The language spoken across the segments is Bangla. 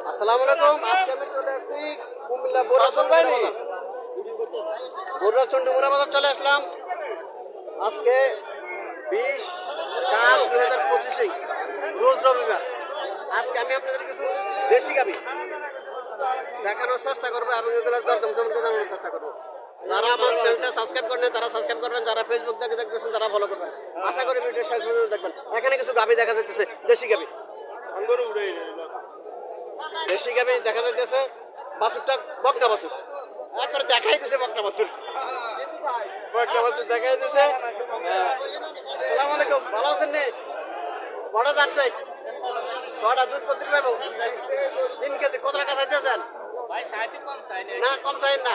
আসসালামু আলাইকুম। আজকে আমি চলে আসছি কুমিল্লা বোররা চন্ডীমুড়া বাজার চলে আসলাম। আজকে 20/7/2025 রোজ রবিবার। আজকে আমি আপনাদের কিছু দেশি গাভী দেখানোর চেষ্টা করবো এবং এগুলোর দরদাম সম্বন্ধে জানানোর চেষ্টা করবো। যারা আমার চ্যানেলটা সাবস্ক্রাইব করেন তারা সাবস্ক্রাইব করবেন, যারা ফেসবুক থেকে দেখতেছেন তারা ফলো করবেন। আশা করি ভিডিও শেষ পর্যন্ত দেখবেন। এখানে কিছু গাভী দেখা যাচ্ছে, দেশি গাভী দেখা যাইতেছে। বাছুরটা বকনা বাছুর, একবার দেখাই দিছে বকনা বাছুর দেখাই দিছে। আসসালামু আলাইকুম, ভালো আছেন নে? কটা যাচ্ছে? 6টা। দুধ কত পাবো? 3 কেজি। কত টাকা চাইতেছেন? না কম চাই না,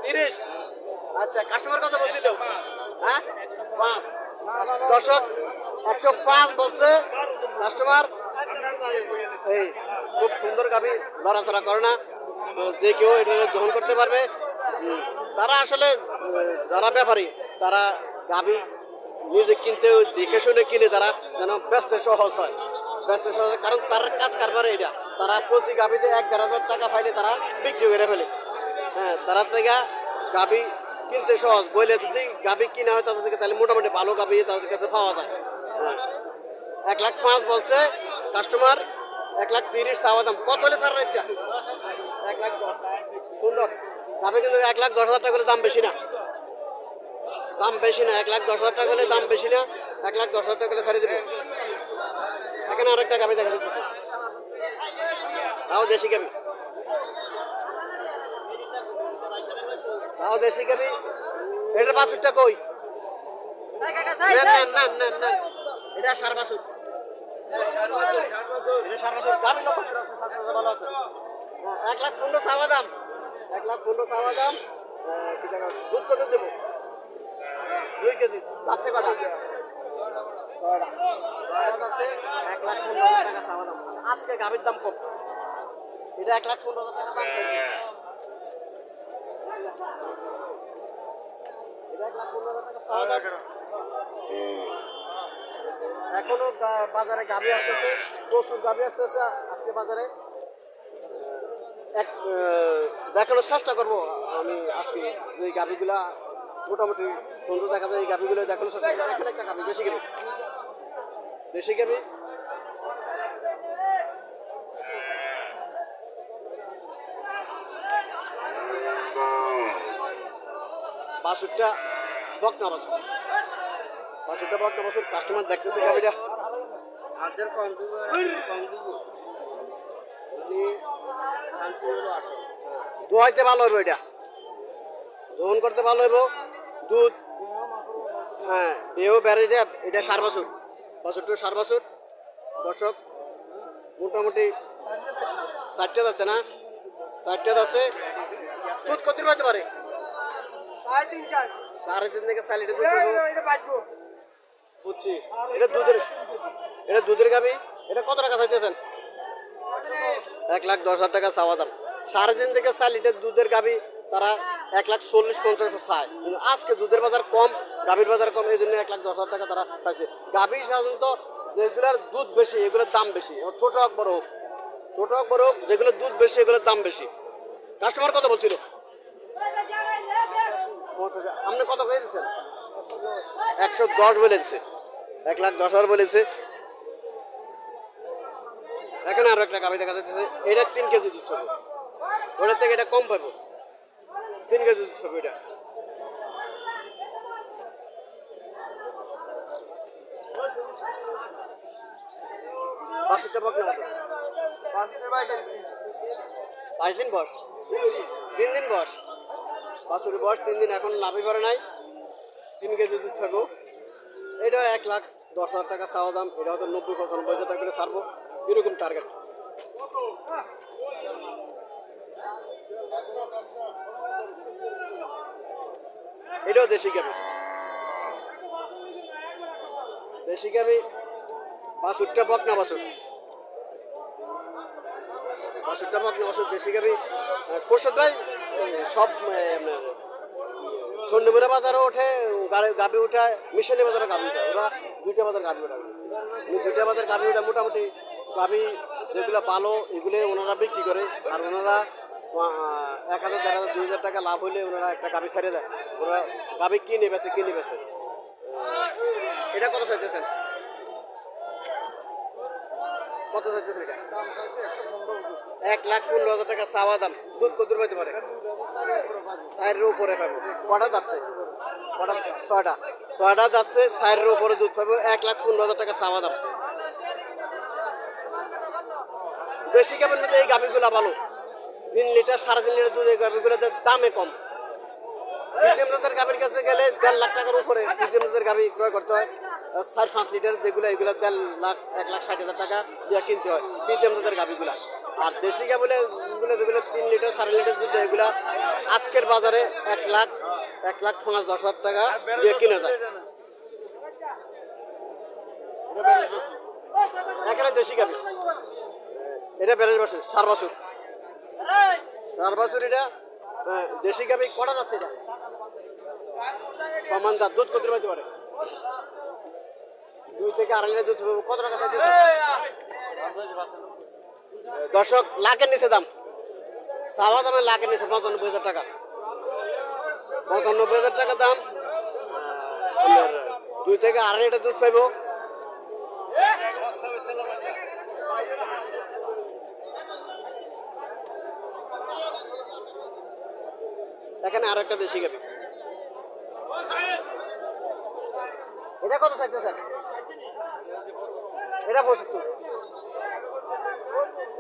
30। আচ্ছা, কাস্টমার কত বলছিল? হ্যাঁ 5। দর্শক 105 বলছে কাস্টমার। এই খুব সুন্দর গাভী, লড়াচড়া করে না, যে কেউ এটা গ্রহণ করতে পারবে। তারা আসলে যারা ব্যাপারী তারা গাভী নিজে কিনতে দেখে শুনে কিনে, তারা যেন ব্যস্ত সহজ হয়, কারণ তার কাজ কারবারে এটা। তারা প্রতি গাভীতে 11,000 টাকা পাইলে তারা বিক্রি করে ফেলে। হ্যাঁ, তারা থেকে গাভী কিনতে সহজ বলে যদি গাভী কিনা হয় তাদের থেকে, তাহলে মোটামুটি ভালো গাভী তাদের কাছে পাওয়া যায়। হ্যাঁ, 1,05,000 বলছে কাস্টমার, 1,30,000 চাওয়া দাম। কত হলে ছাড়ার ইচ্ছা? 1,10,000। সুন্দর গাভী, কিন্তু 1,10,000 টাকা করে দাম বেশি না, 1,10,000 টাকা হলে দাম বেশি না। 1,10,000 টাকা করে ছাড়িয়ে দেবে। এখানে আরেকটা গাভী দেখা যাচ্ছে, তাও দেশি গাভী, এটার বাছুরটা কই? না, এটা সার বাছুর, গাভীর লক্ষ্য ভালো আছে। 1,15,000 চাওয়া দাম, 1,15,000 চাওয়া দাম। কি টাকা দুধ কত দেবো? 2 কেজি। যাচ্ছে কটা? 6টা যাচ্ছে। 1,15,000 টাকা চাওয়া দাম। আজকে গাভীর দাম কম, এটা 1,15,000 টাকা দাম চাইছে। এটা 1,15,000 টাকা চাওয়া দাম। এখনো বাজারে গাভী আসতেছে, প্রচুর গাভী আসতেছে আজকে বাজারে। দেখানোর চেষ্টা করবো আমি আজকে যে গাভীগুলা মোটামুটি সুন্দর দেখা যায়, এই গাভীগুলো দেখানোর চেষ্টা করবো। এখানে একটা গাভী, দেশি গাভী বাছুরটা বকনা বাছুর। কাস্টমার দেখতেছে গাভীটা। দোয়াইতে ভালো হইব, এটা গ্রহণ করতে ভালো হইব। দুধ, হ্যাঁ দেহ বেড়ে যায়। এটা সার বাছুরটা সার বাছুর। দর্শক মোটামুটি 4টা যাচ্ছে না, 4টা যাচ্ছে। দুধ কত পাইতে পারে? 3.5 থেকে 4 লিটার দুধ বুঝছি। এটা দুধের গাভী। এটা কত টাকা চাইতেছেন? 1,10,000 টাকা চাওয়া দাম। 3.5 থেকে 4 লিটার দুধের গাভী তারা 1,40,000-1,50,000 চায়, কিন্তু আজকে দুধের বাজার কম, গাভীর বাজার কম, এই জন্য 1,10,000 টাকা তারা চাইছে। গাভী সাধারণত যেগুলোর দুধ বেশি এগুলোর দাম বেশি, ছোট হোক বড় হোক, যেগুলোর দুধ বেশি এগুলোর দাম বেশি। কাস্টমার কত বলছিল? আপনি কত হয়ে দিচ্ছেন? 110 বলে দিচ্ছে, 1,10,000 বলেছে। এখানে আরো একটা গাভী দেখা যাচ্ছে, এটা 3 কেজি দুধ হবে, ওটার থেকে এটা কম পাবো। 3 কেজি দুধ হবে এটা। বাছুরটা বকনা বাছুর, 5 দিন বয়স, 3 দিন বয়স। বাছুরের বয়স 3 দিন, এখন নাভি ভরে নাই। 3 কেজি দুধ থাকবো। এটা 1,10,000 টাকা চাওয়া দাম। এটা হয়তো 90-95 টাকা করে ছাড়বো, এরকম টার্গেট। এটাও দেশি গাভী, বাছুরটা বকনা বাছুর, দেশি গাভী। খোরশেদ ভাই সব চন্ডীমুড়া বাজারে ওঠে গাভী উঠায়, মিশনে বাজারে গাভী উঠায়, ওরা 2টা বাজার গাভী উঠায়। 2টা বাজার গাভী উঠায় মোটামুটি গাভী যেগুলো ভালো এগুলো ওনারা বিক্রি করে, আর ওনারা 1000, 1500, 2000 টাকা লাভ হইলে ওনারা একটা গাভী ছেড়ে দেয়। ওরা গাভী কিনে বেছে। এটা কত চাইতেছেন? কত চাইতেছেন এটা? দাম চাইছে 115। 1,15,000 টাকা চাওয়া দাম। দুধ কত পাইতে পারে? 4-এর উপরে পাবো। কটা যাচ্ছে? কটা? 6টা। 6টা যাচ্ছে, 4-এর উপরে দুধ পাবো। 1,15,000 টাকা চাওয়া দাম। দেশি গাভীর মধ্যে এই গাভীগুলো ভালো। 3 লিটার 3.5 লিটার দুধ এই গাভীগুলোর দামে কম। ফিজিয়ামজাতের গাভীর কাছে গেলে 1.5 লাখ টাকার উপরে ফিজিয়ামজাতের গাভী ক্রয় করতে হয়। 4-5 লিটার যেগুলো এগুলো 1.5 লাখ 1,60,000 টাকা দিয়ে কিনতে হয় ফিজিয়ামজাতের গাভীগুলা। আর দেশি গাভীগুলো যেগুলো 3 লিটার 4.5 লিটার দুধ এগুলা আজকের বাজারে 1,05,10,000 টাকা দিয়ে কিনা যায়। এখানে দেশি গাভী, এটা 42 বছর, 4 বছর। 4 বছর এটা দেশি গাভী। কটা যাচ্ছে এটা? সমান দাঁত। দুধ কত পাইতে পারে? 2 থেকে 2.5 লিটার দুধ। কত টাকা চাইছে? দর্শক, লাখের নিচে দাম। চাওয়া দামে লাখের নিচে 95,000 টাকা। 95,000 টাকা দাম। 2 থেকে 2.5 লিটার দুধ পাইব। এখানে আর একটা দেশি গাভী। এটা কত চাইতে স্যার? এটা 75।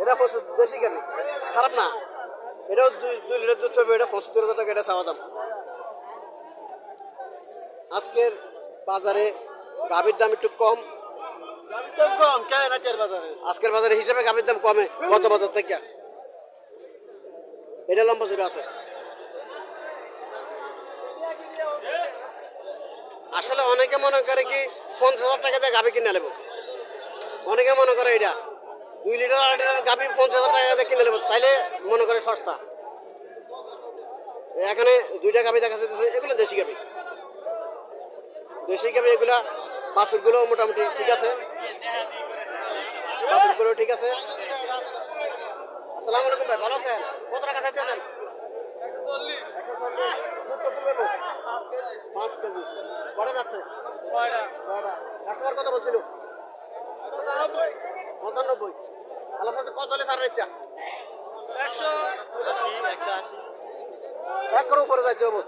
এটা 75 দেশি গাভী, খারাপ না। এটাও 2 লিটার দুধ পাবে। এটা 75,000 টাকা এটা চাওয়া দাম। আজকের বাজারে গাভীর দাম একটু কম। আজকের বাজারে হিসাবে গাভীর দাম কমে গত বাজার থেকে। এটা লম্বা জুড়ে আছে। আসলে অনেকে মনে করে কি 50,000 টাকা দিয়ে গাভী কিনে নেব। অনেকে মনে করে এটা 2 লিটার 2.5 লিটার গাভী 50,000 টাকা দিয়ে কিনে নেব, তাইলে মনে করে সস্তা। এখানে 2টা গাভী দেখা যাচ্ছে, এগুলো দেশি গাভী। এগুলা বাছুরগুলো মোটামুটি ঠিক আছে। বাছুরগুলো ঠিক আছে। আসসালামু আলাইকুম ভাই, ভালো আছেন? কত টাকা চাইতেছেন? 140। 5 কেজি। কটা যাচ্ছে? 6টা। কাস্টমার কত বলছিল? 95। আল্লাহ সাথে কত হলে ছাড়ের ইচ্ছা? 180। 1 উপরে যাইতে হবে।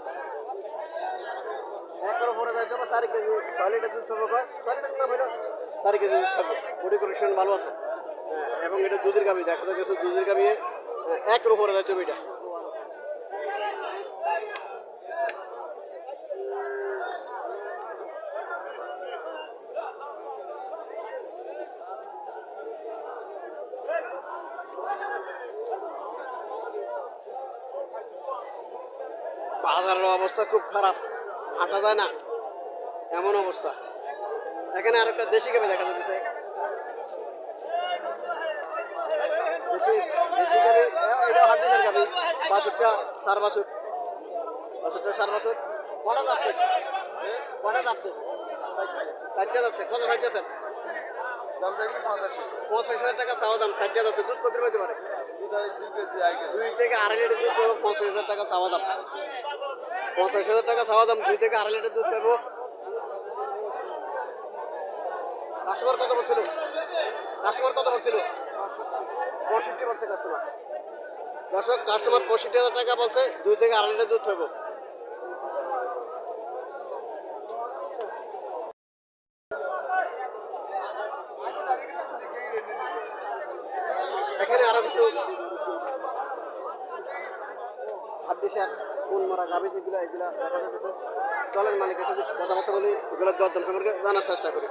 1 উপরে যাইতে হবে। 4 কেজি 6 লিটার দুধ পাবো। 6 লিটার না হইলো 4 কেজি দুধ পাবো। বডি কন্ডিশন ভালো আছে। এবং এটা দুধের গাভী দেখা যাচ্ছে। দুধের গাভী 1 উপরে যাইতে হবে। এটা বাজারের অবস্থা খুব খারাপ, হাঁটা যায় না এমন অবস্থা। এখানে আর একটা দেশি গাভী দেখা যাচ্ছে। দেশি গাভী, এটা হাটের গাভী। 62টা 4 বছর। 4 বছর। কটা যাচ্ছে? 4টা যাচ্ছে। কত চাইতেছেন? দাম চাইছে 85। 85,000 টাকা চাওয়া দাম। 4টা যাচ্ছে। দুধ কত পাইতে পারে? 2 কেজি 2 থেকে 2.5 লিটার দুধ পাবো। 85,000 টাকা চাওয়া দাম। 85,000 টাকা চাওয়া দাম। 2 থেকে 2.5 লিটার দুধ পাবো। কাস্টমার কত বলছিল? 65 বলছে কাস্টমার। দর্শক, কাস্টমার 65,000 টাকা বলছে। 2 থেকে 2.5 লিটার দুধ পাবো। এখানে আরো কিছু হাড্ডিসার কোন মরা গাভী যেগুলো এগুলা দেখা যাচ্ছে। চলেন মালিকের সাথে কথাবার্তা বলি, এগুলোর দরদাম সম্পর্কে জানার চেষ্টা করি।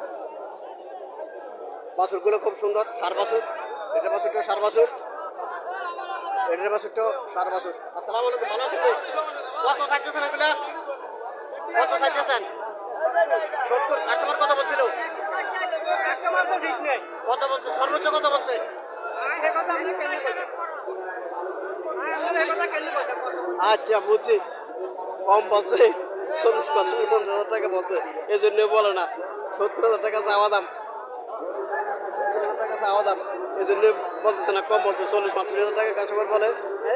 বাছুরগুলো খুব সুন্দর। 4 বছর। এটার বাছুরটা 4 বছর। এটার বাছুরটা 4 বছর। আসসালামু আলাইকুম, ভালো আছেন? কত চাইতেছেন এগুলা? কত চাইতেছেন? 70। কাস্টমার কত বলছিল? কত বলছে? সর্বোচ্চ কত বলছে? আচ্ছা, বুঝছি। কম বলছে। 50,000 টাকা বলছে, এই জন্য বলে না। 70,000 টাকা চাওয়া দাম। টাকা চাওয়া দাম এই জন্য বলতেছে না কম বলছে 40-45 টাকা কাস্টমার বলে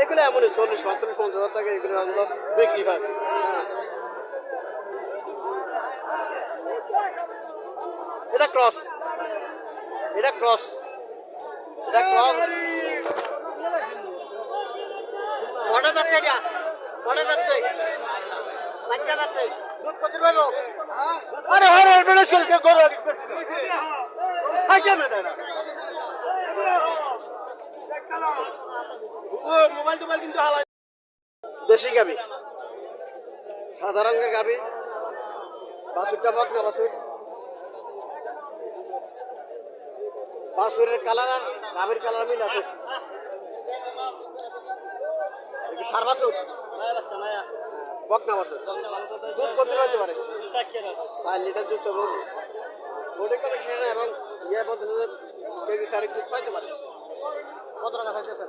এগুলো এমনই 40-45-50 টাকা এগুলো আমরা বিক্রি হয় এটা ক্রস এটা ক্রস এটা ক্রস কটা যাচ্ছে এটা কটা যাচ্ছে 4টা যাচ্ছে দুধ কত পাবো আরে আরে ম্যানেজ করে কে করো সাইকেল না মোবাইল টোবাইল কিন্তু হালাই দেশি গাবি সাদা রঙের গাবি বাছুরটা বক না বাছুরের কালার আর গাবির কালার মিল আছে সার বাছুর বক না বাছুর দুধ কত হতে পারে 4 লিটার দুধ পাবো বডি কালেকশন এবং ইয়ে বলতেছে যে কেজি 4 দুধ পাইতে পারে কত টাকা চাইতেছেন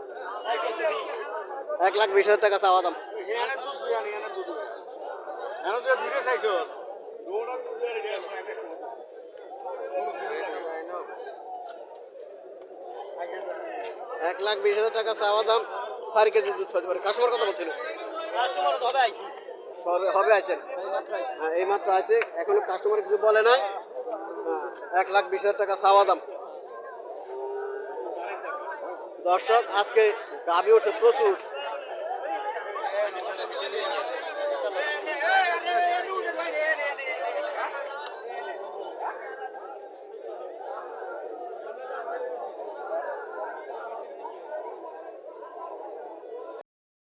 1,20,000 টাকা চাওয়া দাম এনে দুধ দুই আনি এনে দুধ এনে তুই দুধে খাইছো দুধটা দুধ এর গেল 1,20,000 টাকা চাওয়া দাম 4 কেজি দুধ হতে পারে কাস্টমার কত বলছিল কাস্টমার হবে আইছি হবে আছেন হ্যাঁ এই মাত্র আছে এখনো কাস্টমার কিছু বলে নাই 1,20,000 টাকা চাওয়া দাম দর্শক আজকে গাবি উঠছে প্রচুর